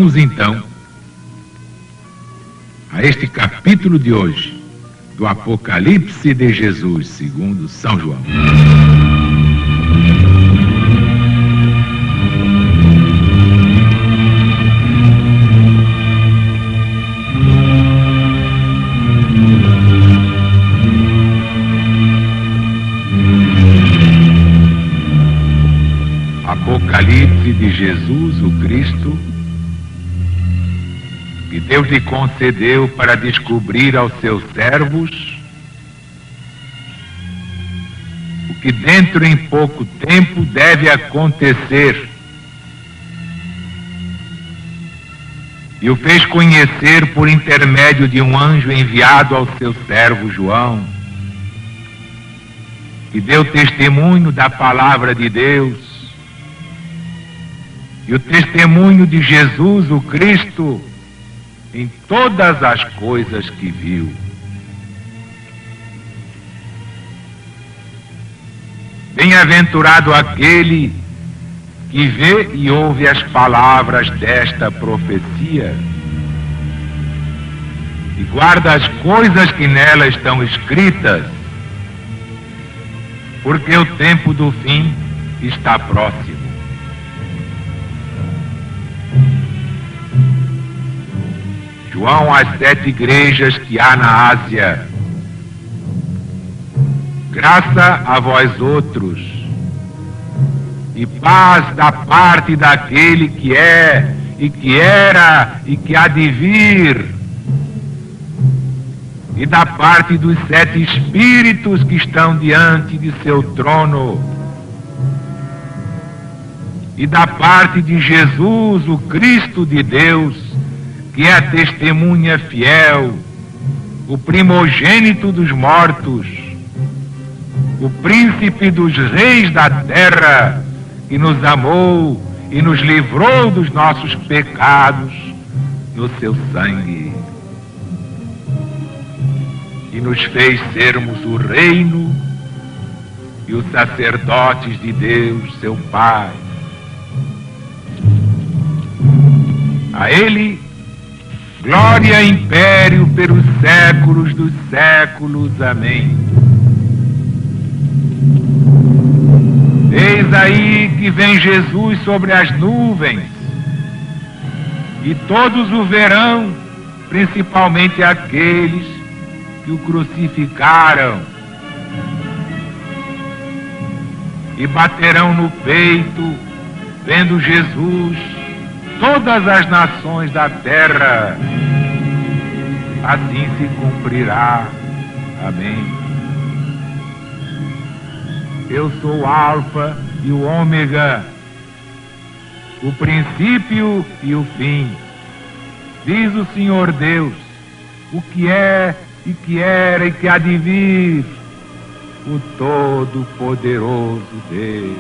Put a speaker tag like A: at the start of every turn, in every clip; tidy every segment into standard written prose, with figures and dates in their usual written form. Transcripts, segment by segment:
A: Vamos então a este capítulo de hoje do Apocalipse de Jesus, segundo São João. Apocalipse de Jesus, o Cristo, que Deus lhe concedeu para descobrir aos seus servos o que dentro em pouco tempo deve acontecer, e o fez conhecer por intermédio de um anjo enviado ao seu servo João, que deu testemunho da palavra de Deus e o testemunho de Jesus, o Cristo, em todas as coisas que viu. Bem-aventurado aquele que vê e ouve as palavras desta profecia e guarda as coisas que nela estão escritas, porque o tempo do fim está próximo. João às 7 igrejas que há na Ásia. Graça a vós outros, e paz da parte daquele que é, e que era, e que há de vir, e da parte dos 7 espíritos que estão diante de seu trono, e da parte de Jesus, o Cristo de Deus, que é a testemunha fiel, o primogênito dos mortos, o príncipe dos reis da terra, que nos amou e nos livrou dos nossos pecados no seu sangue, e nos fez sermos o reino e os sacerdotes de Deus, seu Pai. A Ele glória e império pelos séculos dos séculos. Amém. Eis aí que vem Jesus sobre as nuvens, e todos o verão, principalmente aqueles que o crucificaram, e baterão no peito, vendo Jesus, todas as nações da terra. Assim se cumprirá. Amém. Eu sou o Alfa e o Ômega, o princípio e o fim, diz o Senhor Deus, o que é e que era e que há de vir, o Todo-Poderoso Deus.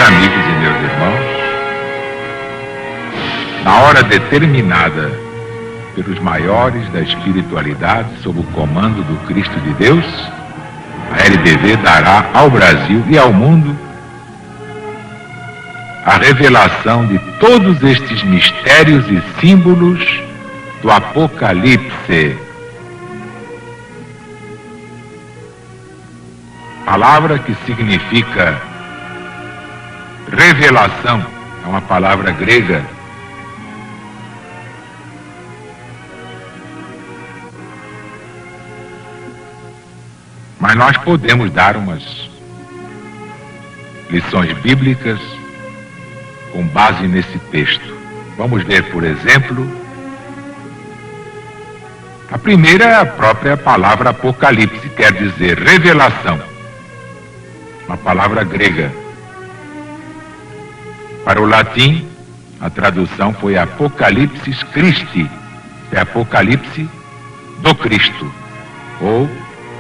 A: Amigos e meus irmãos, na hora determinada pelos maiores da espiritualidade sob o comando do Cristo de Deus, a LBV dará ao Brasil e ao mundo a revelação de todos estes mistérios e símbolos do Apocalipse. Palavra que significa revelação, é uma palavra grega. Mas nós podemos dar umas lições bíblicas com base nesse texto. Vamos ler, por exemplo, primeira é a própria palavra Apocalipse, quer dizer revelação. Uma palavra grega. Para o latim, a tradução foi Apocalipsis Christi, é Apocalipse do Cristo, ou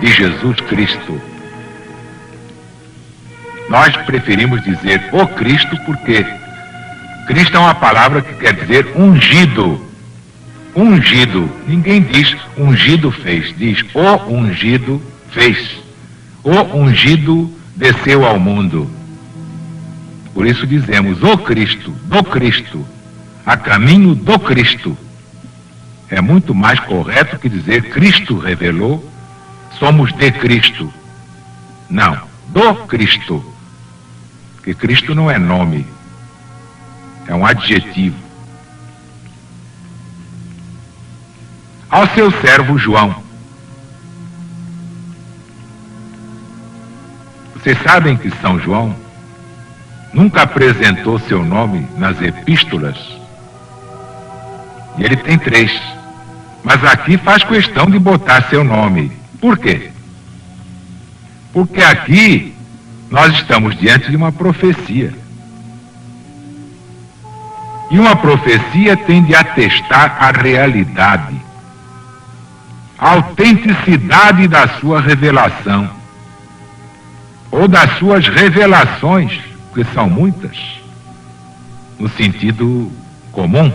A: de Jesus Cristo. Nós preferimos dizer o Cristo porque Cristo é uma palavra que quer dizer ungido. Ungido. Ninguém diz ungido fez, diz o ungido fez. O ungido desceu ao mundo. Por isso dizemos o Cristo, do Cristo, a caminho do Cristo. É muito mais correto que dizer Cristo revelou, somos de Cristo. Não, do Cristo. Porque Cristo não é nome, é um adjetivo. Ao seu servo João. Vocês sabem que São João nunca apresentou seu nome nas epístolas? E ele tem 3. Mas aqui faz questão de botar seu nome. Por quê? Porque aqui nós estamos diante de uma profecia. E uma profecia tem de atestar a realidade, a autenticidade da sua revelação, ou das suas revelações, que são muitas, no sentido comum.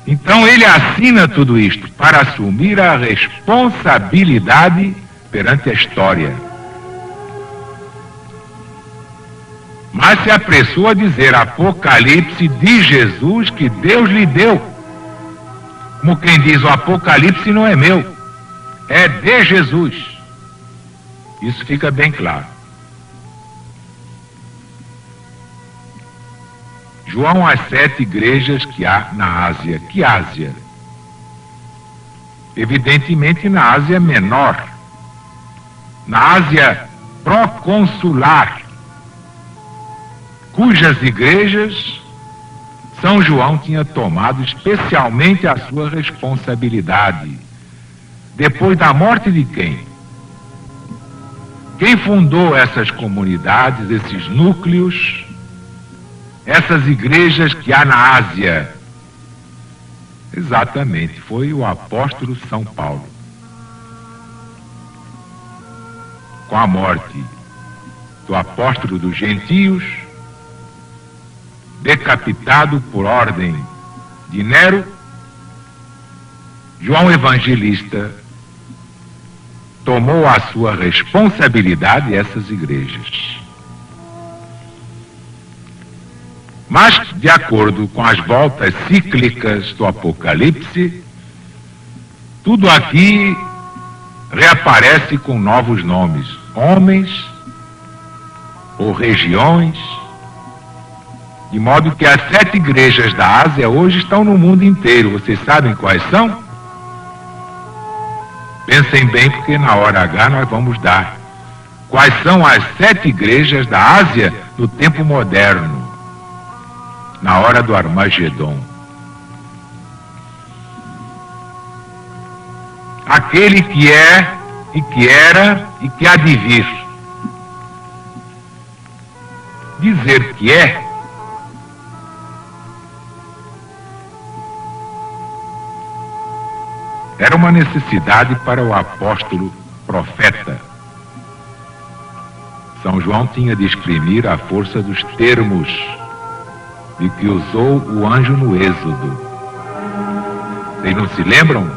A: Então ele assina tudo isto para assumir a responsabilidade perante a história. Mas se apressou a dizer Apocalipse de Jesus que Deus lhe deu. Como quem diz, o Apocalipse não é meu, é de Jesus. Isso fica bem claro. João às 7 igrejas que há na Ásia. Que Ásia? Evidentemente na Ásia Menor, na Ásia proconsular, cujas igrejas São João tinha tomado especialmente a sua responsabilidade. Depois da morte de quem? Quem fundou essas comunidades, esses núcleos, essas igrejas que há na Ásia? Exatamente, foi o apóstolo São Paulo. Com a morte do apóstolo dos gentios, decapitado por ordem de Nero, João Evangelista tomou a sua responsabilidade essas igrejas. Mas, de acordo com as voltas cíclicas do Apocalipse, tudo aqui reaparece com novos nomes, homens ou regiões, de modo que as 7 igrejas da Ásia hoje estão no mundo inteiro. Vocês sabem quais são? Pensem bem, porque na hora H nós vamos dar. Quais são as 7 igrejas da Ásia no tempo moderno, na hora do Armagedon? Aquele que é, e que era, e que há de vir. Dizer que é era uma necessidade para o apóstolo profeta. São João tinha de exprimir a força dos termos de que usou o anjo no Êxodo. Vocês não se lembram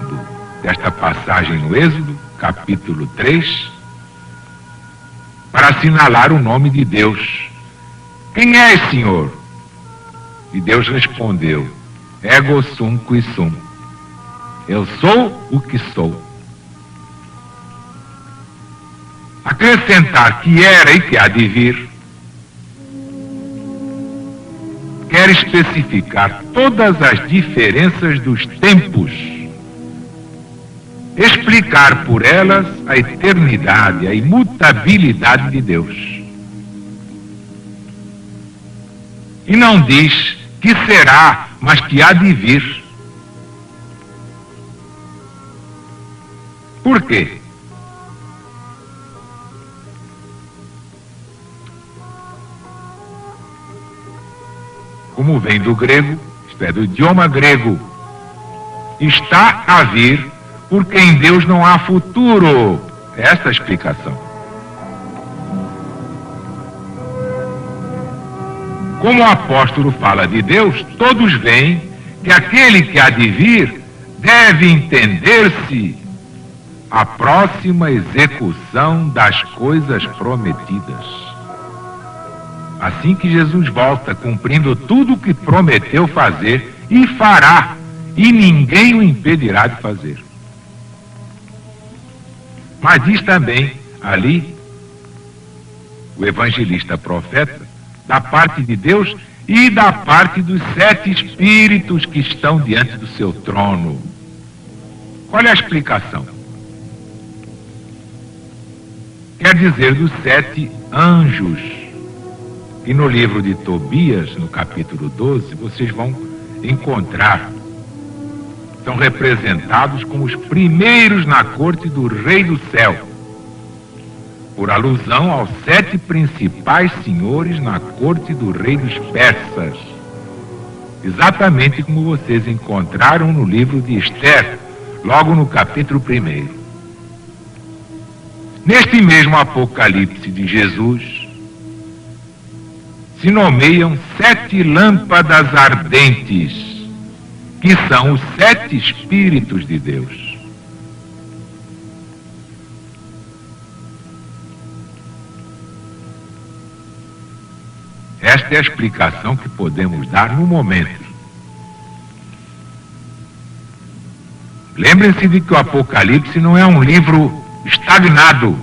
A: desta passagem no Êxodo, capítulo 3? Para assinalar o nome de Deus. Quem é, Senhor? E Deus respondeu, Ego sum qui sum. Eu sou o que sou. Acrescentar que era e que há de vir, quer especificar todas as diferenças dos tempos, explicar por elas a eternidade, a imutabilidade de Deus. E não diz que será, mas que há de vir. Por quê? Como vem do grego, isto é, do idioma grego, está a vir, porque em Deus não há futuro. Esta é a explicação. Como o apóstolo fala de Deus, todos veem que aquele que há de vir deve entender-se a próxima execução das coisas prometidas. Assim que Jesus volta, cumprindo tudo o que prometeu fazer, e fará, e ninguém o impedirá de fazer. Mas diz também ali o evangelista profeta, da parte de Deus e da parte dos 7 espíritos que estão diante do seu trono. Qual é a explicação? Quer dizer, dos 7 anjos. E no livro de Tobias, no capítulo 12, vocês vão encontrar, são representados como os primeiros na corte do Rei do Céu, por alusão aos 7 principais senhores na corte do Rei dos Persas, exatamente como vocês encontraram no livro de Esther, logo no capítulo 1. Neste mesmo Apocalipse de Jesus, se nomeiam 7 lâmpadas ardentes, que são os 7 Espíritos de Deus. Esta é a explicação que podemos dar no momento. Lembrem-se de que o Apocalipse não é um livro estagnado.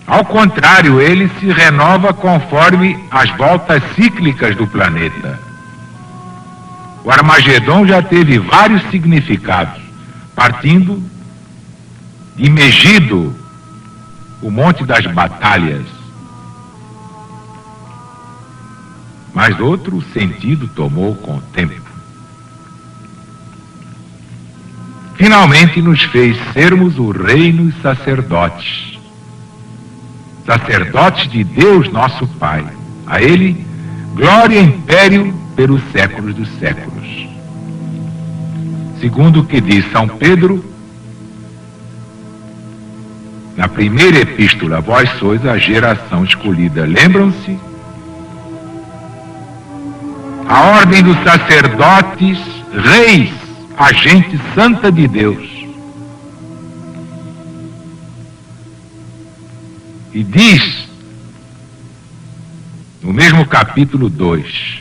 A: Ao contrário, ele se renova conforme as voltas cíclicas do planeta. O Armagedon já teve vários significados, partindo de Megido, o Monte das Batalhas. Mas outro sentido tomou com o tempo. Finalmente nos fez sermos o reino e sacerdotes. Sacerdotes de Deus nosso Pai. A Ele, glória e império pelos séculos dos séculos. Segundo o que diz São Pedro, na primeira epístola, vós sois a geração escolhida. Lembram-se? A ordem dos sacerdotes, reis, a gente santa de Deus. E diz, no mesmo capítulo 2,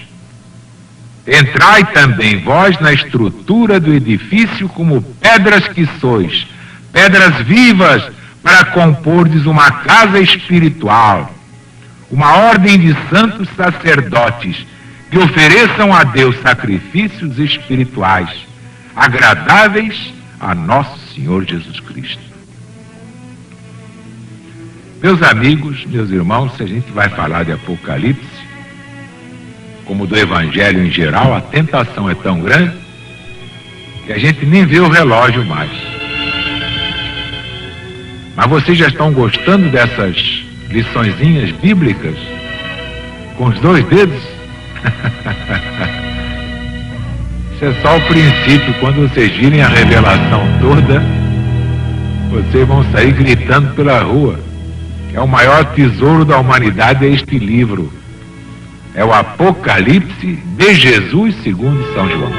A: entrai também vós na estrutura do edifício como pedras que sois, pedras vivas, para compordes uma casa espiritual, uma ordem de santos sacerdotes, que ofereçam a Deus sacrifícios espirituais, agradáveis a nosso Senhor Jesus Cristo. Meus amigos, meus irmãos, se a gente vai falar de Apocalipse, como do Evangelho em geral, a tentação é tão grande que a gente nem vê o relógio mais. Mas vocês já estão gostando dessas liçõezinhas bíblicas com os 2 dedos? Isso é só o princípio. Quando vocês virem a revelação toda, vocês vão sair gritando pela rua. É o maior tesouro da humanidade, é este livro. É o Apocalipse de Jesus segundo São João.